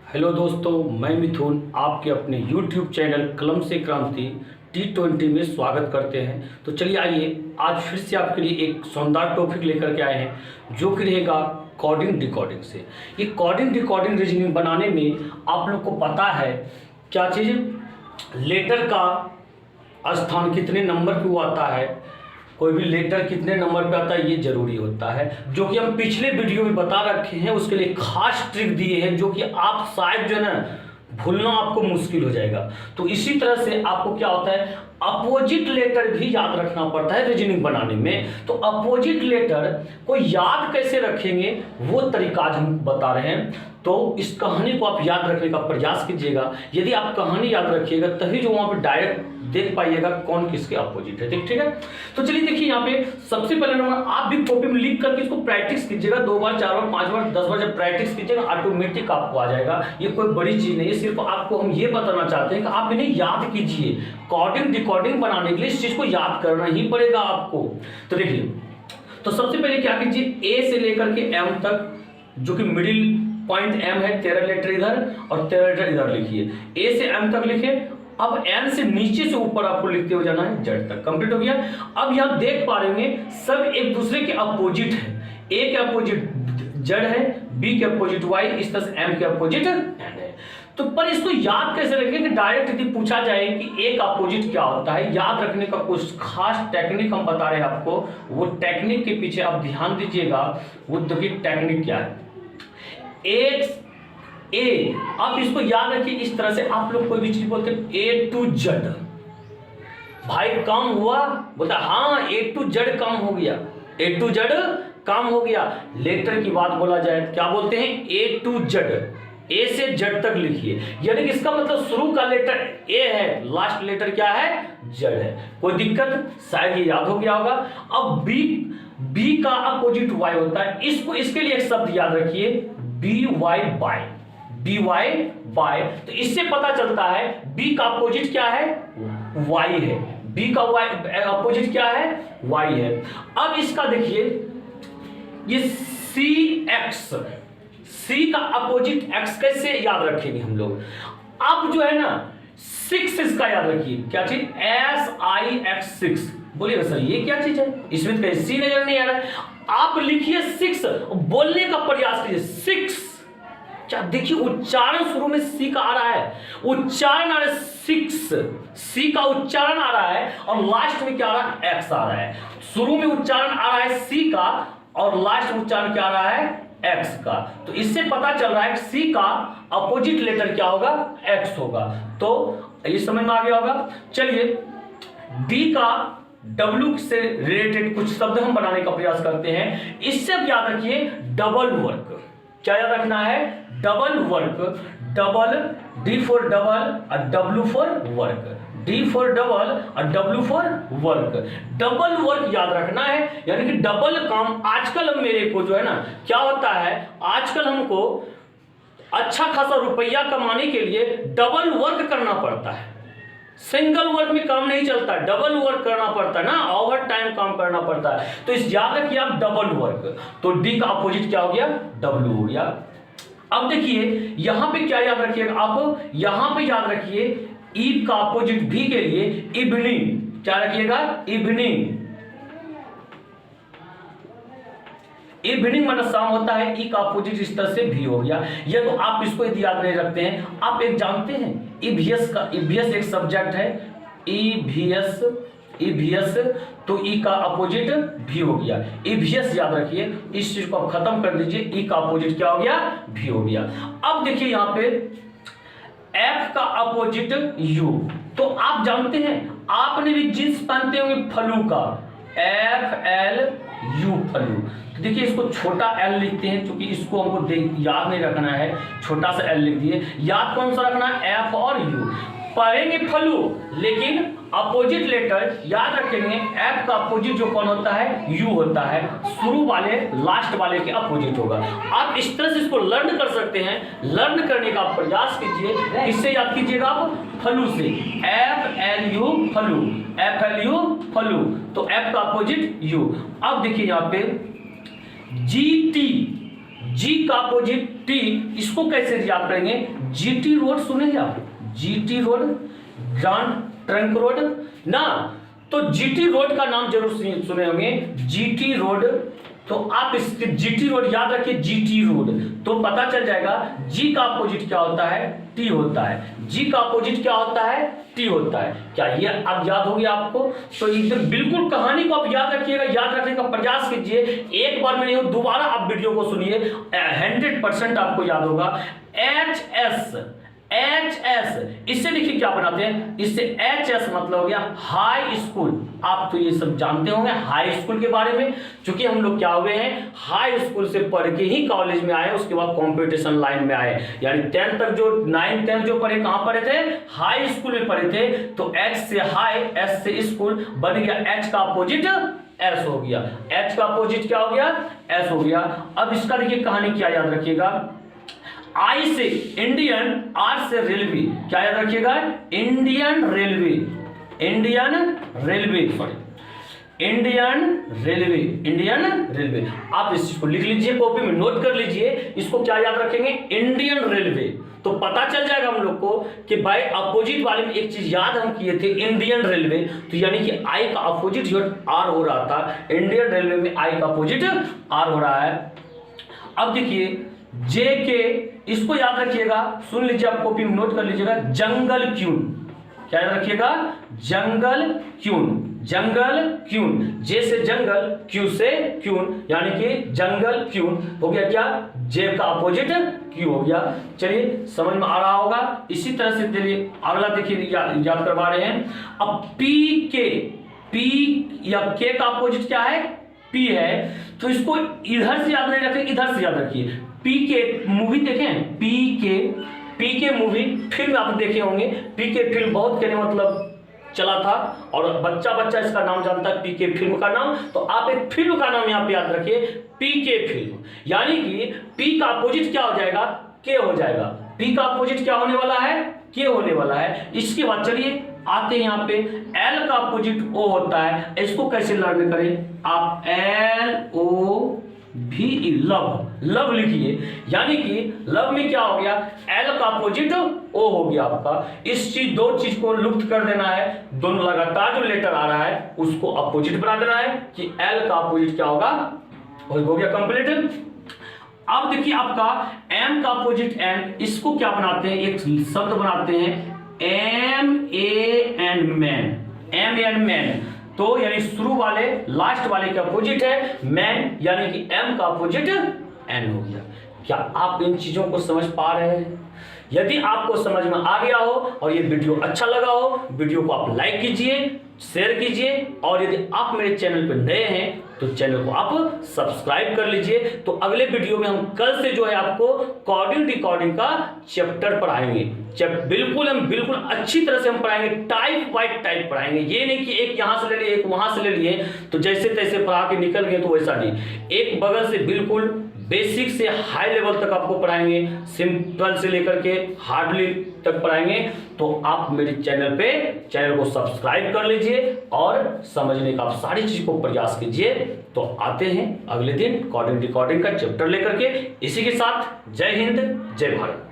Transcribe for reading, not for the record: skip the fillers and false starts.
Hello दोस्तों, मैं मिथुन आपके अपने YouTube चैनल कलम से क्रांति T20 में स्वागत करते हैं। तो चलिए आइए आज फिर से आपके लिए एक शानदार टॉपिक लेकर के आए हैं जो कि रहेगा कोडिंग डिकोडिंग से। ये कोडिंग डिकोडिंग रीजनिंग बनाने में आप लोग को पता है क्या चीज़, लेटर का स्थान कितने नंबर पे वो आता है, कोई भी लेटर कितने नंबर पे आता है ये जरूरी होता है, जो कि हम पिछले वीडियो में बता रखे हैं। उसके लिए खास ट्रिक दिए हैं जो कि आप शायद जो है ना भूलना आपको मुश्किल हो जाएगा। तो इसी तरह से आपको क्या होता है, अपोजिट लेटर भी याद रखना पड़ता है रीजनिंग बनाने में। तो अपोजिट लेटर को याद कैसे रखेंगे वो तरीका आज हम बता रहे हैं। तो इस कहानी को आप याद रखने का प्रयास कीजिएगा। यदि आप कहानी याद रखिएगा तभी जो वहां पे डायरेक्ट देख पाइएगा कौन किसके अपोजिट है। ठीक है, तो चलिए देखिए यहाँ पे सबसे पहले नंबर आप भी कॉपी में लिख करके इसको प्रैक्टिस कीजिएगा। 2 बार 4 बार 5 बार 10 बार जब प्रैक्टिस कीजिएगा ऑटोमेटिक आपको आ जाएगा। ये कोई बड़ी चीज नहीं है, सिर्फ आपको हम ये बताना चाहते हैं कि आप इन्हें याद कीजिए। कोडिंग डिकोडिंग बनाने के लिए इस चीज को याद करना ही पड़ेगा आपको। तो देखिए, तो सबसे पहले क्या कीजिए, ए से लेकर के एम तक जो कि मिडिल पॉइंट एम है, 13 लेटर इधर और 13 लेटर इधर लिखिए। ए से एम तक लिखे। अब एन से नीचे से ऊपर आपको लिखते हो जाना है जेड तक। कंप्लीट हो गया। अब यहां देख पा रहे हैं सब एक दूसरे के अपोजिट है। ए के अपोजिट जेड है, बी के अपोजिट वाई, इस तरह से एम के अपोजिट एन है। तो पर इसको याद कैसे रखें कि डायरेक्ट यदि पूछा जाए कि ए का अपोजिट क्या होता है, याद रखने का कुछ खास टेक्निक हम बता रहे हैं आपको। वो टेक्निक के पीछे आप ध्यान दीजिएगा। वो देखिए टेक्निक क्या है। एक ए, आप इसको याद रखिए इस तरह से। आप लोग कोई भी चीज बोलते हैं ए टू जेड, भाई कम हुआ, बोलता हाँ ए टू जेड कम हो गया, ए टू जेड कम हो गया। लेटर की बात बोला जाए क्या बोलते हैं, ए टू जेड, ए से जेड तक लिखिए। यानी कि इसका मतलब शुरू का लेटर ए है, लास्ट लेटर क्या है, जेड है। कोई दिक्कत, शायद ये याद हो गया होगा। अब बी का अपोजिट वाई होता है। इसको इसके लिए एक शब्द याद रखिए, B Y by, D Y by. तो इससे पता चलता है बी का अपोजिट क्या है, वाई है। बी का वाई अपोजिट क्या है, वाई है। अब इसका देखिए ये सी एक्स, सी का अपोजिट एक्स कैसे याद रखेंगे हम लोग। अब जो है ना 6 इसका याद रखिए, क्या चीज, एस आई एक्स 6। बोलिएगा सर ये क्या चीज है, इसमें तो कहीं सी नजर नहीं आ रहा है। आप लिखिए 6, बोलने का प्रयास कीजिए 6। देखिए उच्चारण शुरू में सी का आ रहा है, उच्चारण आ रहा है 6, सी का उच्चारण आ रहा है और लास्ट में क्या आ रहा है, एक्स आ रहा है। शुरू में उच्चारण आ रहा है सी का और लास्ट में उच्चारण क्या आ रहा है, एक्स का। तो इससे पता चल रहा है कि सी का अपोजिट लेटर क्या होगा, एक्स होगा। तो ये समझ में आ गया होगा। चलिए डी का डब्ल्यू से रिलेटेड कुछ शब्द हम बनाने का प्रयास करते हैं। इससे अब याद रखिए डबल वर्क। क्या याद रखना है, double work. Double, D for double और W for work, D for double और W for work. Double work याद रखना है, यानी कि डबल काम। आजकल मेरे को जो है ना क्या होता है, आजकल हमको अच्छा खासा रुपया कमाने के लिए डबल वर्क करना पड़ता है। सिंगल वर्क में काम नहीं चलता, डबल वर्क करना पड़ता है ना, ओवर टाइम काम करना पड़ता है। तो इस याद रखिए आप डबल वर्क। तो डी का अपोजिट क्या हो गया, डब्ल्यू हो गया। अब देखिए यहां पे क्या याद रखिएगा आप, यहां पे याद रखिए ईव का अपोजिट भी के लिए इवनिंग। क्या रखिएगा, इवनिंग। इवनिंग मतलब शाम होता है, ई का अपोजिट इस तरह से भी हो गया। ये तो आप इसको यदि याद नहीं रखते हैं, आप एक जानते हैं ईवीएस का, ईवीएस एक सब्जेक्ट है, ईवीएस, ईवीएस। तो ई का अपोजिट भी हो गया, ईवीएस याद रखिए। इस चीज को आप खत्म कर दीजिए, ई का अपोजिट क्या हो गया, भी हो गया। अब देखिए यहां पे एफ का अपोजिट यू। तो आप जानते हैं, आपने भी जींस पहनते होंगे फ्लू का, एफ एल यू, फ्लू। तो देखिए इसको छोटा एल लिखते हैं, क्योंकि इसको हमको याद नहीं रखना है, छोटा सा एल लिख दिए। याद कौन सा रखना है, एफ और यू। पढ़ेंगे फ्लू लेकिन अपोजिट लेटर याद रखेंगे, एफ का अपोजिट जो कौन होता है, यू होता है। शुरू वाले लास्ट वाले के अपोजिट होगा। आप इस तरह से इसको लर्न कर सकते हैं। लर्न करने का प्रयास कीजिए। किससे याद कीजिएगा आप, फ्लू से, F L U flu, F L U flu. तो एफ का अपोजिट यू। अब देखिए यहाँ पे जी टी, जी का अपोजिट टी, इसको कैसे याद करेंगे, जीटी रोड सुने आप? GT road, grand trunk road ना, तो जीटी रोड का नाम जरूर सुने होंगे, जीटी रोड। तो आप इसके जीटी रोड याद रखिए, जीटी रोड, तो पता चल जाएगा जी का अपोजिट क्या होता है, टी होता है। जी का अपोजिट क्या होता है, टी होता है। क्या ये अब याद हो गया आपको? तो एकदम बिल्कुल कहानी को आप याद रखिएगा, याद रखने का प्रयास कीजिए। एक बार में नहीं, दोबारा आप वीडियो को सुनिए, 100% आपको याद होगा। एच एस, इससे देखिए क्या बनाते हैं, इससे एच एस मतलब हो गया हाई स्कूल। आप तो ये सब जानते होंगे हाई स्कूल के बारे में, क्योंकि हम लोग क्या हुए हैं, हाई स्कूल से पढ़ के ही कॉलेज में आए, उसके बाद कंपटीशन लाइन में आए। यानी 10th तक जो 9th 10th जो पढ़े, कहां पढ़े थे, हाई स्कूल में पढ़े थे। तो एच से हाई, एस से स्कूल बन गया, एच का अपोजिट एस हो गया, एच का अपोजिट क्या हो गया, एस हो गया। अब इसका देखिए कहानी क्या याद रखिएगा, आई से इंडियन, आर से रेलवे, क्या याद रखिएगा, Indian railway, Indian railway, sorry Indian railway, Indian railway. आप इस चीज को लिख लीजिए, कॉपी में नोट कर लीजिए, इसको क्या याद रखेंगे, इंडियन रेलवे। तो पता चल जाएगा हम लोग को कि भाई अपोजिट वाले में एक चीज याद हम किए थे, इंडियन रेलवे, तो यानी कि आई का अपोजिट जो आर हो रहा था, इंडियन रेलवे में आई का अपोजिट आर हो रहा है। अब देखिए जे के, इसको याद रखिएगा, सुन लीजिए, आप कॉपी में नोट कर लीजिएगा, जंगल क्यून, क्या याद रखिएगा, जंगल क्यून, जंगल क्यून। जे से जंगल, क्यू से क्यून, यानी कि जंगल क्यून हो गया। क्या, जे का अपोजिट क्यू हो गया। चलिए समझ में आ रहा होगा। इसी तरह से चलिए अगला देखिए, याद करवा रहे हैं। अब पी के, पी या के का अपोजिट क्या है, पी है, तो इसको इधर से याद नहीं रखें, इधर से याद रखिए। पी के मूवी देखें, पी के मूवी फिल्म आप देखे होंगे, पी के फिल्म बहुत कहने मतलब चला था, और बच्चा बच्चा इसका नाम जानता है, पी के फिल्म का नाम। तो आप एक फिल्म का नाम यहाँ पे याद रखिए, पी के फिल्म, यानी कि पी का अपोजिट क्या हो जाएगा, के हो जाएगा। पी का अपोजिट क्या होने वाला है, के होने वाला है। इसके बाद चलिए आते हैं यहाँ पे, एल का अपोजिट ओ होता है। इसको कैसे लर्न करें आप, एल ओ भी, लव, लव लिखिए, यानी कि लव में क्या हो गया, एल का अपोजिट ओ हो गया आपका। इस चीज, दो चीज को लुप्त कर देना है, दोनों लगातार जो लेटर आ रहा है उसको अपोजिट बना देना है, कि एल का अपोजिट क्या होगा, हो गया कंप्लीट। अब देखिए आपका एम का अपोजिट एन, इसको क्या बनाते हैं, एक शब्द बनाते हैं, M A N man, M N man. तो यानी शुरू वाले लास्ट वाले का अपोजिट है मैन, यानी कि एम का अपोजिट एन हो गया। क्या आप इन चीजों को समझ पा रहे हैं? यदि आपको समझ में आ गया हो और ये वीडियो अच्छा लगा हो, वीडियो को आप लाइक कीजिए, शेयर कीजिए, और यदि आप मेरे चैनल पर नए हैं तो चैनल को आप सब्सक्राइब कर लीजिए। तो अगले वीडियो में हम कल से जो है आपको कोडिंग डिकोडिंग का चैप्टर पढ़ाएंगे। बिल्कुल अच्छी तरह से हम पढ़ाएंगे, टाइप बाय टाइप पढ़ाएंगे। ये नहीं कि एक यहाँ से ले लिए, एक वहां से ले लिए, तो जैसे तैसे पढ़ा के निकल गए, तो वैसा नहीं। एक बगल से बिल्कुल बेसिक से हाई लेवल तक आपको पढ़ाएंगे, सिंपल से लेकर के हार्डली तक पढ़ाएंगे। तो आप मेरे चैनल को सब्सक्राइब कर लीजिए और समझने का आप सारी चीज को प्रयास कीजिए। तो आते हैं अगले दिन कोडिंग डिकोडिंग का चैप्टर लेकर के। इसी के साथ जय हिंद, जय भारत।